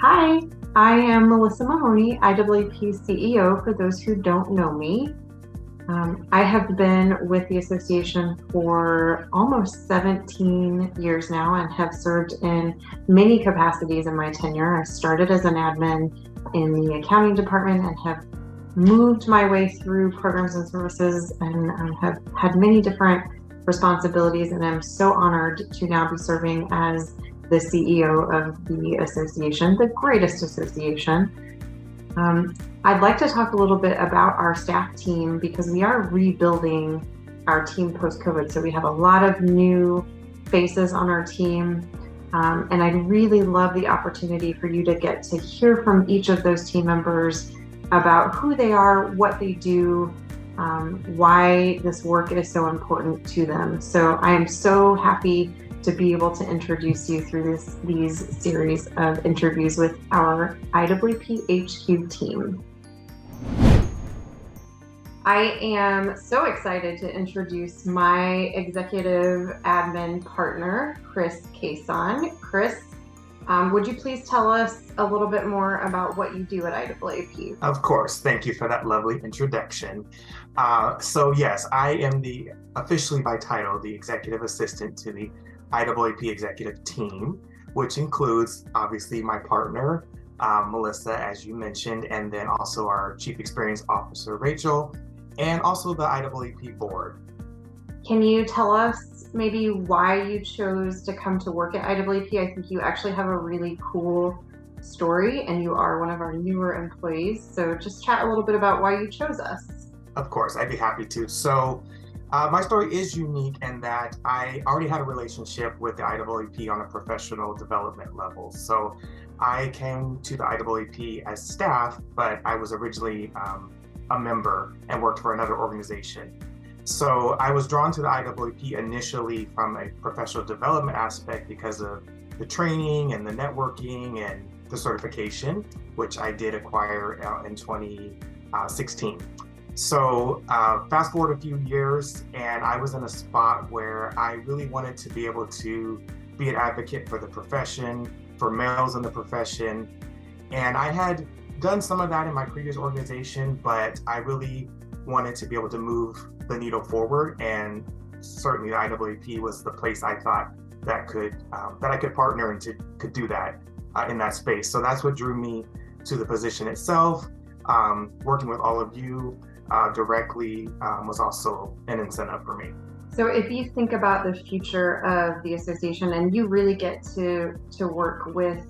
Hi, I am Melissa Mahoney, IAAP CEO, for those who don't know me. I have been with the association for almost 17 years now and have served in many capacities in my tenure. I started as an admin in the accounting department and have moved my way through programs and services and have had many different responsibilities. And I'm so honored to now be serving as the CEO of the association, the greatest association. I'd like to talk a little bit about our staff team because we are rebuilding our team post-COVID. So we have a lot of new faces on our team. And I'd really love the opportunity for you to get to hear from each of those team members about who they are, what they do, why this work is so important to them. So I am so happy to be able to introduce you through these series of interviews with our IAAP HQ team. I am so excited to introduce my executive admin partner, Chris Cason. Chris, would you please tell us a little bit more about what you do at IAAP? Of course. Thank you for that lovely introduction. So yes, I am officially by title, the executive assistant to the IAAP executive team, which includes obviously my partner, Melissa, as you mentioned, and then also our Chief Experience Officer, Rachel, and also the IAAP board. Can you tell us maybe why you chose to come to work at IAAP? I think you actually have a really cool story and you are one of our newer employees. So just chat a little bit about why you chose us. Of course, I'd be happy to. So my story is unique in that I already had a relationship with the IAAP on a professional development level. So I came to the IAAP as staff, but I was originally a member and worked for another organization. So I was drawn to the IAAP initially from a professional development aspect because of the training and the networking and the certification, which I did acquire in 2016. So fast forward a few years, and I was in a spot where I really wanted to be able to be an advocate for the profession, for males in the profession. And I had done some of that in my previous organization, but I really wanted to be able to move the needle forward. And certainly the IAAP was the place I thought that I could partner and could do that in that space. So that's what drew me to the position itself. Working with all of you directly was also an incentive for me. So if you think about the future of the association and you really get to work with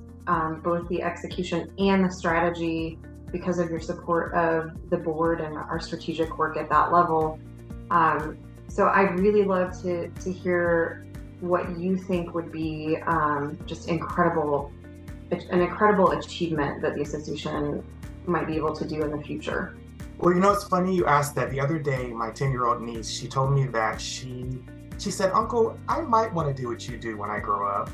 both the execution and the strategy because of your support of the board and our strategic work at that level. So I'd really love to hear what you think would be just an incredible achievement that the association might be able to do in the future. Well, it's funny you asked that. The other day, my 10-year-old niece, she told me that she said, "Uncle, I might want to do what you do when I grow up,"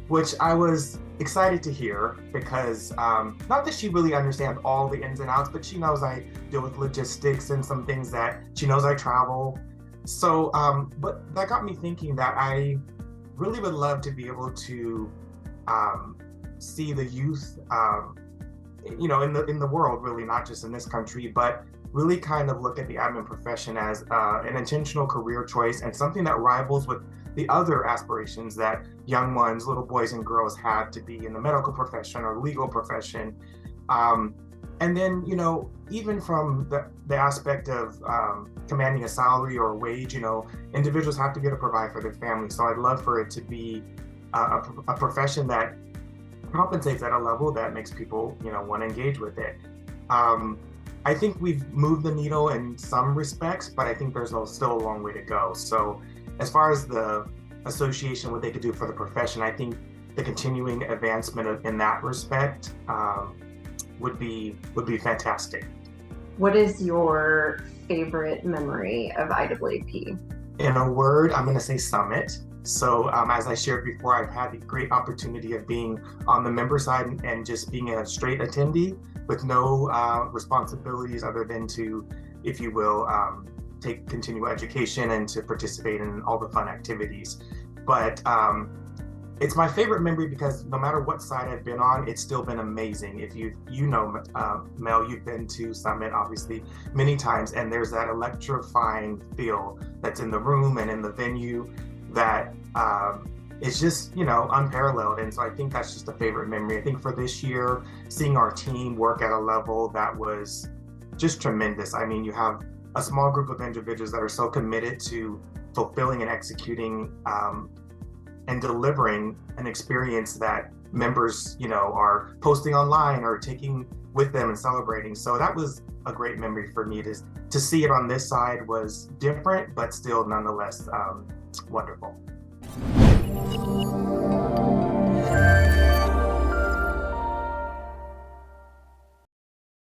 which I was excited to hear because not that she really understands all the ins and outs, but she knows I deal with logistics and some things that she knows I travel. So, but that got me thinking that I really would love to be able to see the youth in the world, really, not just in this country, but really kind of look at the admin profession as an intentional career choice and something that rivals with the other aspirations that young ones, little boys and girls have to be in the medical profession or legal profession. And then, even from the aspect of commanding a salary or a wage, individuals have to be able to provide for their family. So I'd love for it to be a profession that compensates at a level that makes people, want to engage with it. I think we've moved the needle in some respects, but I think there's still a long way to go. So as far as the association, what they could do for the profession, I think the continuing advancement in that respect would be fantastic. What is your favorite memory of IAAP? In a word, I'm going to say summit. So as I shared before, I've had the great opportunity of being on the member side and just being a straight attendee with no responsibilities other than to, if you will, take continual education and to participate in all the fun activities. But It's my favorite memory because no matter what side I've been on, it's still been amazing. If Mel, you've been to Summit obviously many times, and there's that electrifying feel that's in the room and in the venue that is just, unparalleled. And so I think that's just a favorite memory. I think for this year, seeing our team work at a level that was just tremendous. I mean, you have a small group of individuals that are so committed to fulfilling and executing and delivering an experience that members, are posting online or taking with them and celebrating. So that was a great memory for me. To see it on this side was different, but still nonetheless wonderful.